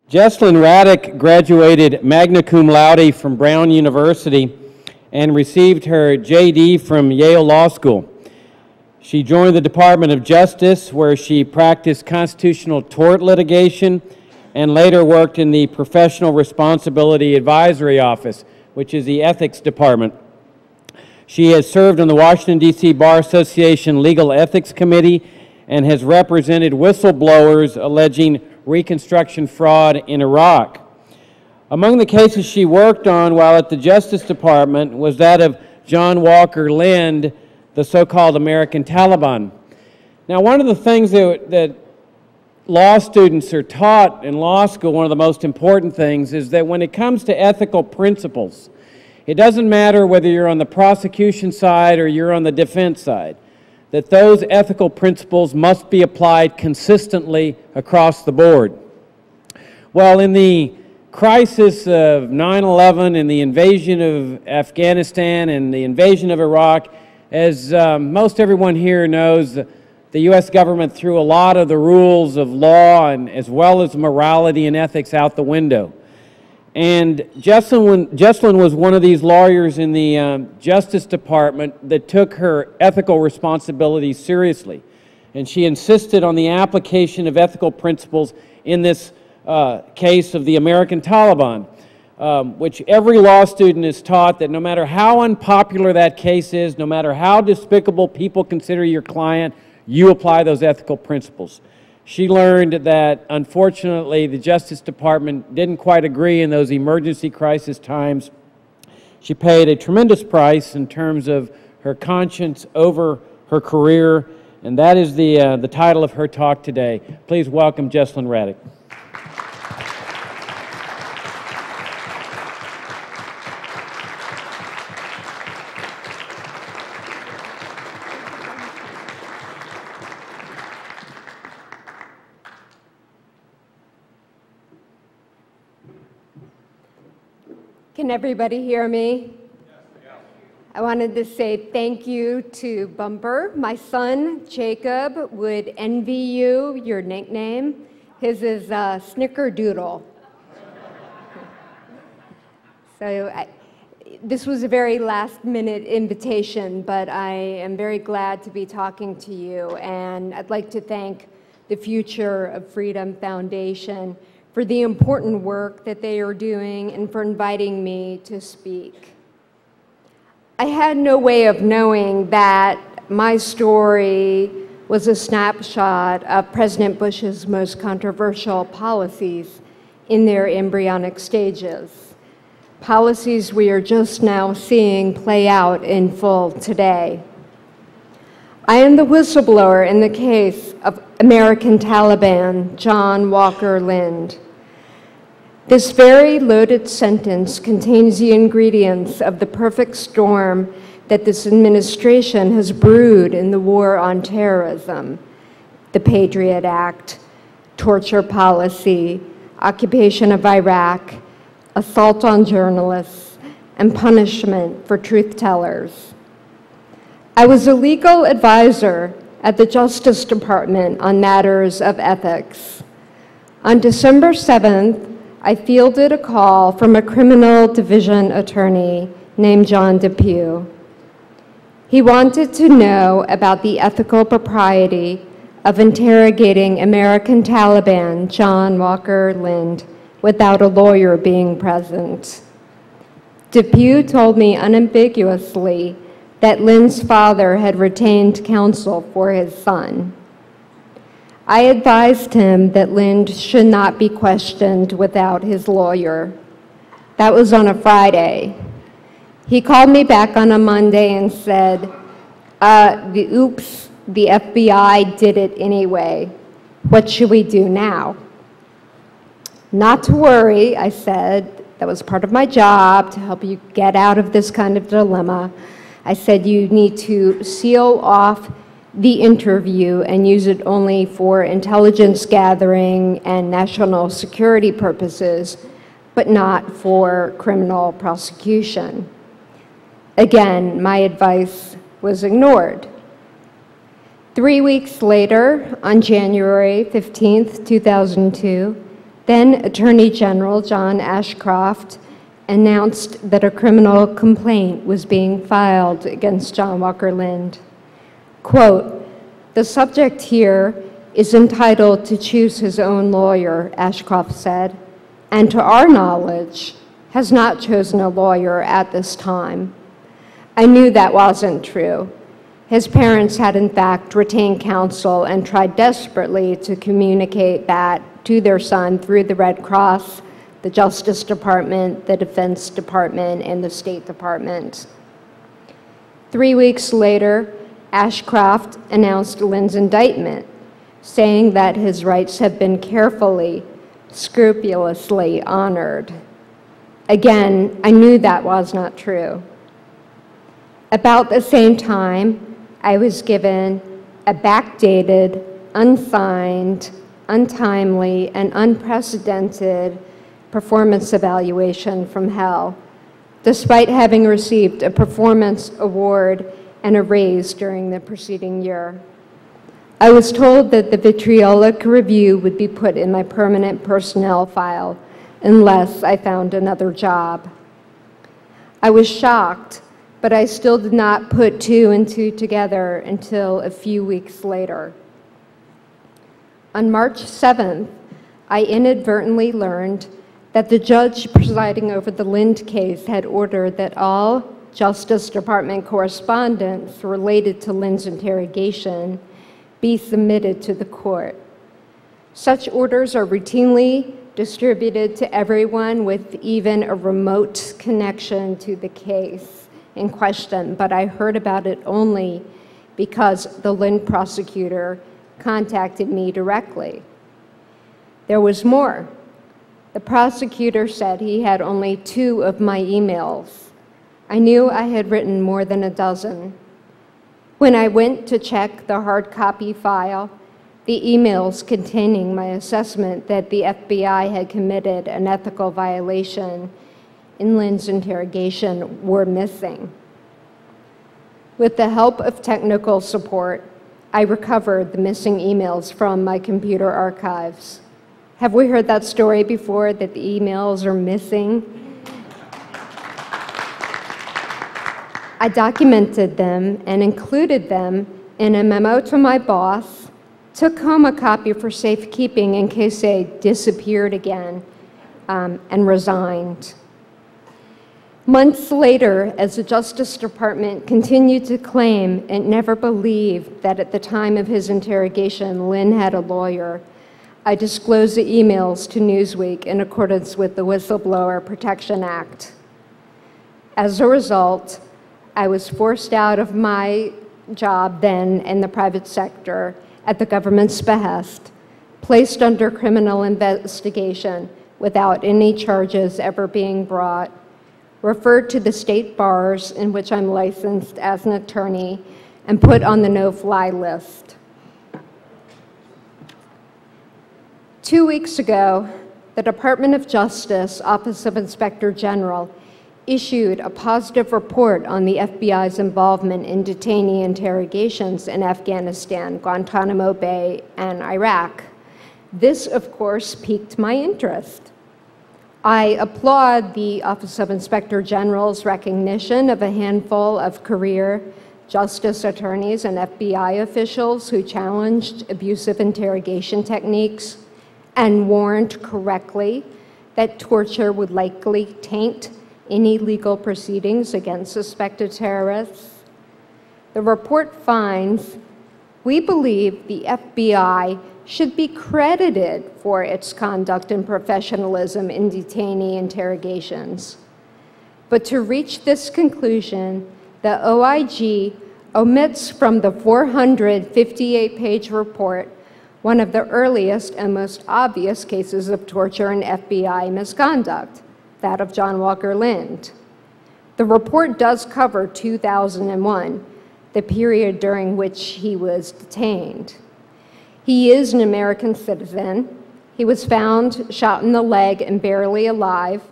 Jesselyn Radack graduated magna cum laude from Brown University and received her JD from Yale Law School. She joined the Department of Justice, where she practiced constitutional tort litigation and later worked in the Professional Responsibility Advisory Office, which is the ethics department. She has served on the Washington, D.C. Bar Association Legal Ethics Committee and has represented whistleblowers alleging Reconstruction fraud in Iraq. Among the cases she worked on while at the Justice Department was that of John Walker Lindh, the so-called American Taliban. Now, one of the things that law students are taught in law school, one of the most important things, is that when it comes to ethical principles, it doesn't matter whether you're on the prosecution side or you're on the defense side, that those ethical principles must be applied consistently across the board. Well, in the crisis of 9/11 and the invasion of Afghanistan and the invasion of Iraq, as most everyone here knows, the U.S. government threw a lot of the rules of law and as well as morality and ethics out the window. And Jesselyn was one of these lawyers in the Justice Department that took her ethical responsibilities seriously. And she insisted on the application of ethical principles in this case of the American Taliban, which every law student is taught that no matter how unpopular that case is, no matter how despicable people consider your client, you apply those ethical principles. She learned that, unfortunately, the Justice Department didn't quite agree in those emergency crisis times. She paid a tremendous price in terms of her conscience over her career, and that is the title of her talk today. Please welcome Jesselyn Radack. Can everybody hear me? I wanted to say thank you to Bumper. My son, Jacob, would envy you, your nickname. His is Snickerdoodle. So this was a very last-minute invitation, but I am very glad to be talking to you. And I'd like to thank the Future of Freedom Foundation for the important work that they are doing and for inviting me to speak. I had no way of knowing that my story was a snapshot of President Bush's most controversial policies in their embryonic stages, policies we are just now seeing play out in full today. I am the whistleblower in the case of American Taliban, John Walker Lindh. This very loaded sentence contains the ingredients of the perfect storm that this administration has brewed in the war on terrorism: the Patriot Act, torture policy, occupation of Iraq, assault on journalists, and punishment for truth-tellers. I was a legal advisor at the Justice Department on matters of ethics. On December 7th, I fielded a call from a criminal division attorney named John Depew. He wanted to know about the ethical propriety of interrogating American Taliban John Walker Lindh without a lawyer being present. Depew told me unambiguously that Lindh's father had retained counsel for his son. I advised him that Lindh should not be questioned without his lawyer. That was on a Friday. He called me back on a Monday and said, oops, the FBI did it anyway. What should we do now? Not to worry, I said. That was part of my job, to help you get out of this kind of dilemma. I said you need to seal off the interview and use it only for intelligence gathering and national security purposes, but not for criminal prosecution. Again, my advice was ignored. 3 weeks later, on January 15th, 2002, Then Attorney General John Ashcroft announced that a criminal complaint was being filed against John Walker Lindh. Quote, "The subject here is entitled to choose his own lawyer," Ashcroft said, "and to our knowledge, has not chosen a lawyer at this time." I knew that wasn't true. His parents had in fact retained counsel and tried desperately to communicate that to their son through the Red Cross, the Justice Department, the Defense Department, and the State Department. 3 weeks later, Ashcroft announced Lindh's indictment, saying that his rights have been carefully, scrupulously honored. Again, I knew that was not true. About the same time, I was given a backdated, unsigned, untimely, and unprecedented performance evaluation from hell, despite having received a performance award and a raise during the preceding year. I was told that the vitriolic review would be put in my permanent personnel file unless I found another job. I was shocked, but I still did not put two and two together until a few weeks later. On March 7th, I inadvertently learned that the judge presiding over the Lindh case had ordered that all Justice Department correspondence related to Lindh's interrogation be submitted to the court. Such orders are routinely distributed to everyone with even a remote connection to the case in question, but I heard about it only because the Lindh prosecutor contacted me directly. There was more. The prosecutor said he had only 2 of my emails. I knew I had written more than a dozen. When I went to check the hard copy file, the emails containing my assessment that the FBI had committed an ethical violation in Lindh's interrogation were missing. With the help of technical support, I recovered the missing emails from my computer archives. Have we heard that story before, that the emails are missing? I documented them and included them in a memo to my boss, took home a copy for safekeeping in case they disappeared again, and resigned. Months later, as the Justice Department continued to claim it never believed that at the time of his interrogation, Lindh had a lawyer, I disclosed the emails to Newsweek in accordance with the Whistleblower Protection Act. As a result, I was forced out of my job then in the private sector at the government's behest, placed under criminal investigation without any charges ever being brought, referred to the state bars in which I'm licensed as an attorney, and put on the no-fly list. 2 weeks ago, the Department of Justice Office of Inspector General issued a positive report on the FBI's involvement in detainee interrogations in Afghanistan, Guantanamo Bay, and Iraq. This, of course, piqued my interest. I applaud the Office of Inspector General's recognition of a handful of career justice attorneys and FBI officials who challenged abusive interrogation techniques and warned correctly that torture would likely taint any legal proceedings against suspected terrorists. The report finds, we believe the FBI should be credited for its conduct and professionalism in detainee interrogations. But to reach this conclusion, the OIG omits from the 458-page report one of the earliest and most obvious cases of torture and FBI misconduct, that of John Walker Lindh. The report does cover 2001, the period during which he was detained. He is an American citizen. He was found shot in the leg and barely alive.